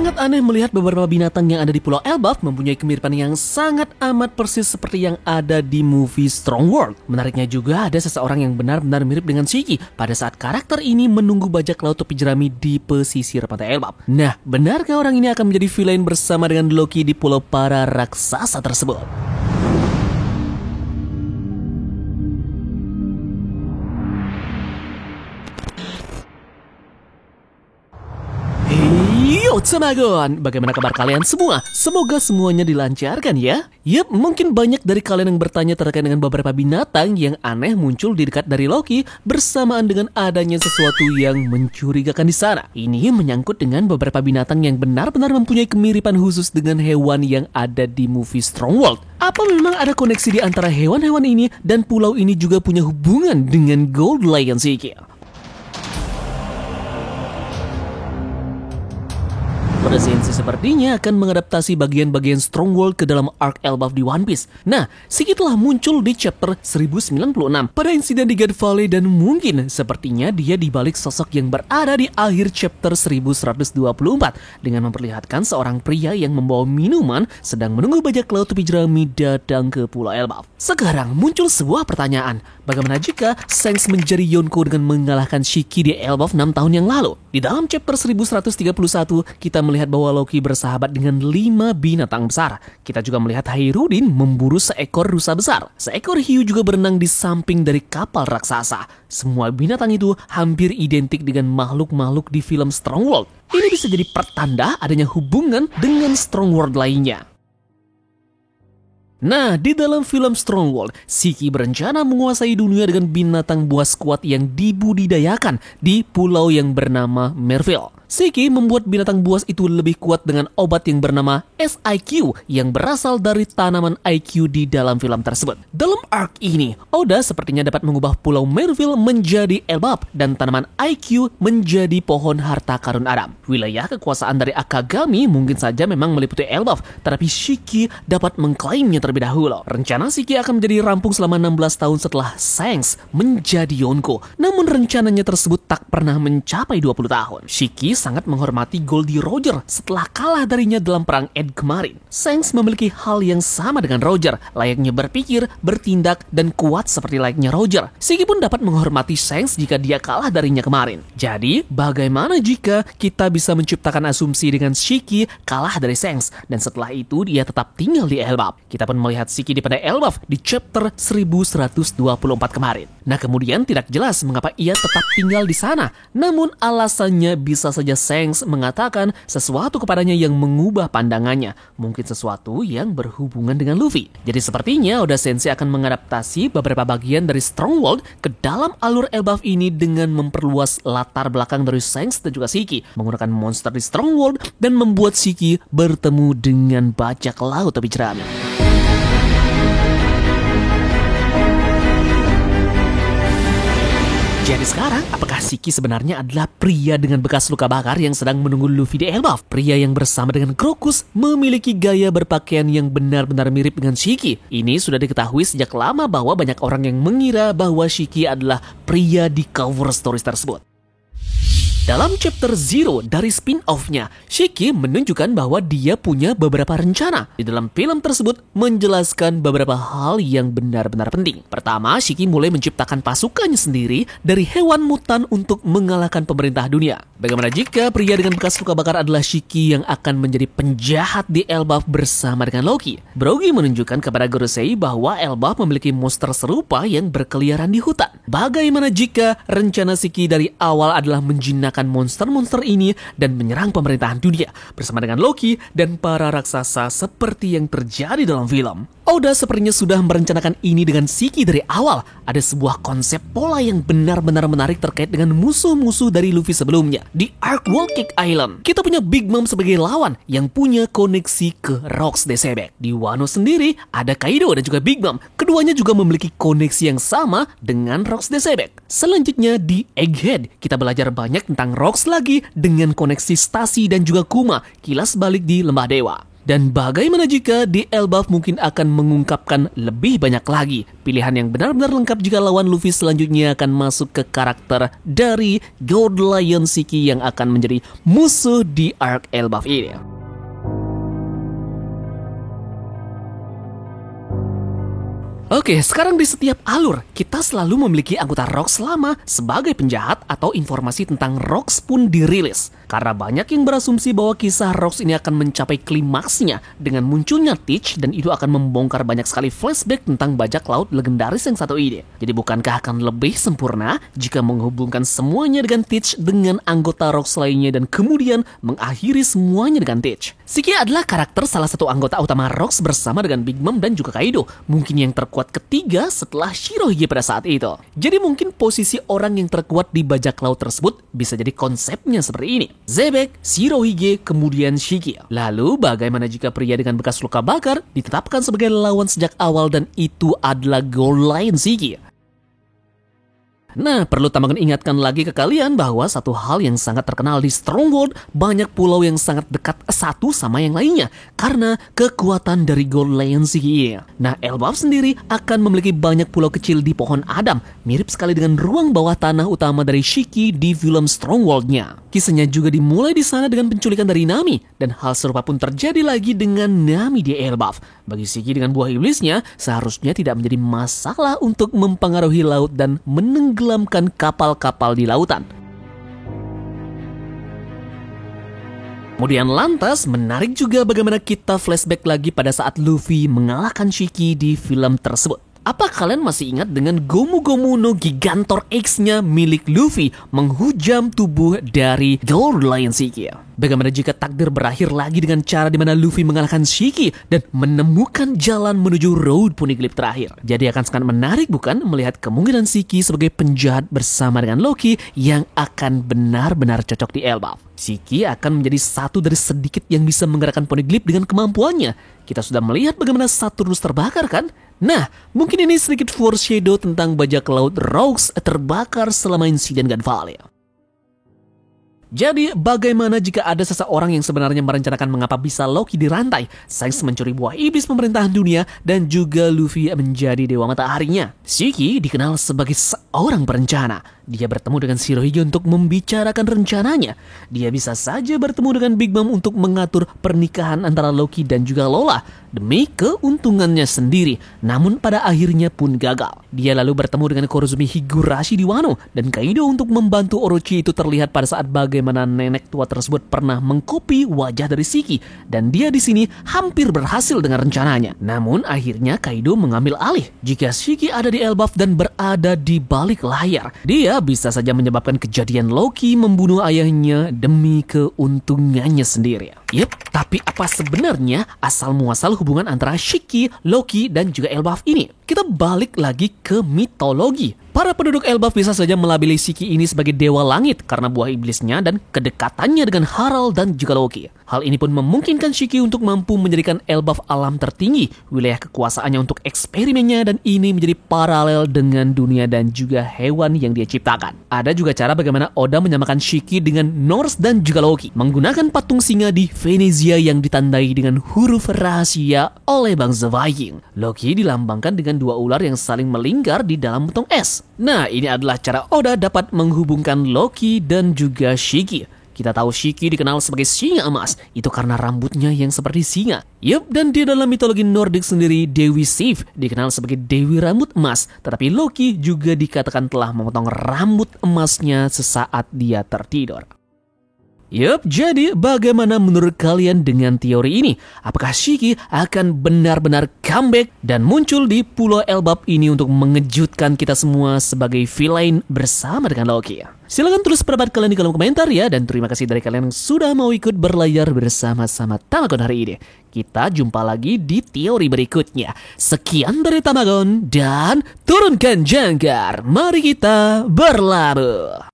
Sangat aneh melihat beberapa binatang yang ada di Pulau Elbaf mempunyai kemiripan yang sangat amat persis seperti yang ada di movie Strong World. Menariknya juga ada seseorang yang benar-benar mirip dengan Shiki pada saat karakter ini menunggu bajak laut topi jerami di pesisir pantai Elbaf. Nah, benarkah orang ini akan menjadi villain bersama dengan Loki di Pulau para raksasa tersebut? Yo teman, bagaimana kabar kalian semua? Semoga semuanya dilancarkan ya. Yap, mungkin banyak dari kalian yang bertanya terkait dengan beberapa binatang yang aneh muncul di dekat dari Loki bersamaan dengan adanya sesuatu yang mencurigakan di sana. Ini menyangkut dengan beberapa binatang yang benar-benar mempunyai kemiripan khusus dengan hewan yang ada di movie Strong World. Apa memang ada koneksi di antara hewan-hewan ini dan pulau ini juga punya hubungan dengan Gold Lion Shiki? Pada CNC sepertinya akan mengadaptasi bagian-bagian Strong World ke dalam arc Elbaf di One Piece. Nah, Shiki telah muncul di chapter 1096 pada insiden di God Valley dan mungkin sepertinya dia dibalik sosok yang berada di akhir chapter 1124 dengan memperlihatkan seorang pria yang membawa minuman sedang menunggu bajak laut topi jerami datang ke Pulau Elbaf. Sekarang muncul sebuah pertanyaan, bagaimana jika Shanks menjadi Yonko dengan mengalahkan Shiki di Elbaf 6 tahun yang lalu? Di dalam chapter 1131 kita melihat bahwa Loki bersahabat dengan 5 binatang besar. Kita juga melihat Hairudin memburu seekor rusa besar. Seekor hiu juga berenang di samping dari kapal raksasa. Semua binatang itu hampir identik dengan makhluk-makhluk di film Strong World. Ini bisa jadi pertanda adanya hubungan dengan Strong World lainnya. Nah, di dalam film Strong World, Shiki berencana menguasai dunia dengan binatang buas kuat yang dibudidayakan di pulau yang bernama Merville. Shiki membuat binatang buas itu lebih kuat dengan obat yang bernama SIQ yang berasal dari tanaman IQ di dalam film tersebut. Dalam arc ini, Oda sepertinya dapat mengubah pulau Merville menjadi Elbaf dan tanaman IQ menjadi pohon harta karun Adam. Wilayah kekuasaan dari Akagami mungkin saja memang meliputi Elbaf, tetapi Shiki dapat mengklaimnya terlebih dahulu. Rencana Shiki akan menjadi rampung selama 16 tahun setelah Shanks menjadi Yonko. Namun rencananya tersebut tak pernah mencapai 20 tahun. Shiki sangat menghormati Goldie Roger setelah kalah darinya dalam perang Ed kemarin. Shanks memiliki hal yang sama dengan Roger, layaknya berpikir, bertindak, dan kuat seperti layaknya Roger. Shiki pun dapat menghormati Shanks jika dia kalah darinya kemarin. Jadi, bagaimana jika kita bisa menciptakan asumsi dengan Shiki kalah dari Shanks, dan setelah itu dia tetap tinggal di Elbaf? Kita pun melihat Shiki di pantai Elbaf di chapter 1124 kemarin. Nah, kemudian tidak jelas mengapa ia tetap tinggal di sana. Namun alasannya bisa saja Shanks mengatakan sesuatu kepadanya yang mengubah pandangannya. Mungkin sesuatu yang berhubungan dengan Luffy. Jadi sepertinya Oda Sensei akan mengadaptasi beberapa bagian dari Strong World ke dalam alur Elbaf ini dengan memperluas latar belakang dari Shanks dan juga Shiki, menggunakan monster di Strong World dan membuat Shiki bertemu dengan bajak laut topi jerami. Jadi sekarang, apakah Shiki sebenarnya adalah pria dengan bekas luka bakar yang sedang menunggu Luffy di Elbaf? Pria yang bersama dengan Crocus memiliki gaya berpakaian yang benar-benar mirip dengan Shiki. Ini sudah diketahui sejak lama bahwa banyak orang yang mengira bahwa Shiki adalah pria di cover stories tersebut. Dalam chapter 0 dari spin-off-nya, Shiki menunjukkan bahwa dia punya beberapa rencana. Di dalam film tersebut menjelaskan beberapa hal yang benar-benar penting. Pertama, Shiki mulai menciptakan pasukannya sendiri dari hewan mutan untuk mengalahkan pemerintah dunia. Bagaimana jika pria dengan bekas luka bakar adalah Shiki yang akan menjadi penjahat di Elbaf bersama dengan Loki? Brogy menunjukkan kepada Gorosei bahwa Elbaf memiliki monster serupa yang berkeliaran di hutan. Bagaimana jika rencana Shiki dari awal adalah menjinakkan monster-monster ini dan menyerang pemerintahan dunia bersama dengan Loki dan para raksasa seperti yang terjadi dalam film? Oda sepertinya sudah merencanakan ini dengan Shiki dari awal. Ada sebuah konsep pola yang benar-benar menarik terkait dengan musuh-musuh dari Luffy sebelumnya. Di arc Wall Cake Island, kita punya Big Mom sebagai lawan yang punya koneksi ke Rocks de Sebek. Di Wano sendiri, ada Kaido dan juga Big Mom. Keduanya juga memiliki koneksi yang sama dengan Rocks de Sebek. Selanjutnya di Egghead, kita belajar banyak tentang Rocks lagi dengan koneksi Stasi dan juga Kuma, kilas balik di Lembah Dewa. Dan bagaimana jika di Elbaf mungkin akan mengungkapkan lebih banyak lagi pilihan yang benar-benar lengkap jika lawan Luffy selanjutnya akan masuk ke karakter dari Gold Lion Shiki yang akan menjadi musuh di arc Elbaf ini. Oke, sekarang di setiap alur, kita selalu memiliki anggota Rocks lama sebagai penjahat atau informasi tentang Rocks pun dirilis. Karena banyak yang berasumsi bahwa kisah Rocks ini akan mencapai klimaksnya dengan munculnya Teach dan itu akan membongkar banyak sekali flashback tentang bajak laut legendaris yang satu ini. Jadi bukankah akan lebih sempurna jika menghubungkan semuanya dengan Teach dengan anggota Rocks lainnya dan kemudian mengakhiri semuanya dengan Teach? Shiki adalah karakter salah satu anggota utama Rocks bersama dengan Big Mom dan juga Kaido. Mungkin yang terkuat ketiga setelah Shirohige pada saat itu. Jadi mungkin posisi orang yang terkuat di bajak laut tersebut bisa jadi konsepnya seperti ini. Zebek, Shirohige, kemudian Shiki. Lalu bagaimana jika pria dengan bekas luka bakar ditetapkan sebagai lawan sejak awal dan itu adalah Gold Lion Shiki? Nah, perlu Tamagon ingatkan lagi ke kalian bahwa satu hal yang sangat terkenal di Stronghold, banyak pulau yang sangat dekat satu sama yang lainnya karena kekuatan dari Gold Lion Shiki. Nah, Elbaf sendiri akan memiliki banyak pulau kecil di pohon Adam, mirip sekali dengan ruang bawah tanah utama dari Shiki di film Stronghold-nya. Kisahnya juga dimulai di sana dengan penculikan dari Nami, dan hal serupa pun terjadi lagi dengan Nami di Elbaf. Bagi Shiki dengan buah iblisnya, seharusnya tidak menjadi masalah untuk mempengaruhi laut dan menenggelamkan kapal-kapal di lautan. Kemudian lantas menarik juga bagaimana kita flashback lagi pada saat Luffy mengalahkan Shiki di film tersebut. Apa kalian masih ingat dengan Gomu Gomu no Gigantor X-nya milik Luffy menghujam tubuh dari Gold Lion Shiki? Bagaimana jika takdir berakhir lagi dengan cara di mana Luffy mengalahkan Shiki dan menemukan jalan menuju Road Poneglyph terakhir? Jadi akan sangat menarik bukan melihat kemungkinan Shiki sebagai penjahat bersama dengan Loki yang akan benar-benar cocok di Elbaf. Shiki akan menjadi satu dari sedikit yang bisa menggerakkan Poneglyph dengan kemampuannya. Kita sudah melihat bagaimana Saturnus terbakar kan? Nah, mungkin ini sedikit foreshadow tentang bajak laut Rocks terbakar selama insiden Gun Valley. Jadi, bagaimana jika ada seseorang yang sebenarnya merencanakan mengapa bisa Loki dirantai, Shanks mencuri buah iblis pemerintahan dunia, dan juga Luffy menjadi dewa mataharinya? Shiki dikenal sebagai seorang perencana. Dia bertemu dengan Shirohige untuk membicarakan rencananya. Dia bisa saja bertemu dengan Big Mom untuk mengatur pernikahan antara Loki dan juga Lola demi keuntungannya sendiri. Namun pada akhirnya pun gagal. Dia lalu bertemu dengan Kurozumi Higurashi di Wano dan Kaido untuk membantu Orochi. Itu terlihat pada saat bagaimana nenek tua tersebut pernah mengkopi wajah dari Shiki dan dia di sini hampir berhasil dengan rencananya. Namun akhirnya Kaido mengambil alih. Jika Shiki ada di Elbaf dan berada di balik layar, dia bisa saja menyebabkan kejadian Loki membunuh ayahnya demi keuntungannya sendiri. Yep, tapi apa sebenarnya asal-muasal hubungan antara Shiki, Loki, dan juga Elbaf ini? Kita balik lagi ke mitologi. Para penduduk Elbaf bisa saja melabeli Shiki ini sebagai dewa langit karena buah iblisnya dan kedekatannya dengan Harald dan juga Loki. Hal ini pun memungkinkan Shiki untuk mampu menjadikan Elbaf alam tertinggi, wilayah kekuasaannya untuk eksperimennya, dan ini menjadi paralel dengan dunia dan juga hewan yang dia ciptakan. Ada juga cara bagaimana Oda menyamakan Shiki dengan Norse dan juga Loki, menggunakan patung singa di Venezia yang ditandai dengan huruf rahasia oleh bangsa Viking. Loki dilambangkan dengan dua ular yang saling melingkar di dalam betong es. Nah, ini adalah cara Oda dapat menghubungkan Loki dan juga Shiki. Kita tahu Shiki dikenal sebagai singa emas, itu karena rambutnya yang seperti singa. Yup, dan di dalam mitologi Nordik sendiri, Dewi Sif dikenal sebagai Dewi Rambut Emas. Tetapi Loki juga dikatakan telah memotong rambut emasnya sesaat dia tertidur. Yup, jadi bagaimana menurut kalian dengan teori ini? Apakah Shiki akan benar-benar comeback dan muncul di Pulau Elbaf ini untuk mengejutkan kita semua sebagai villain bersama dengan Loki? Silahkan tulis pendapat kalian di kolom komentar ya, dan terima kasih dari kalian yang sudah mau ikut berlayar bersama-sama Tamagon hari ini. Kita jumpa lagi di teori berikutnya. Sekian dari Tamagon dan turunkan jangkar. Mari kita berlabuh.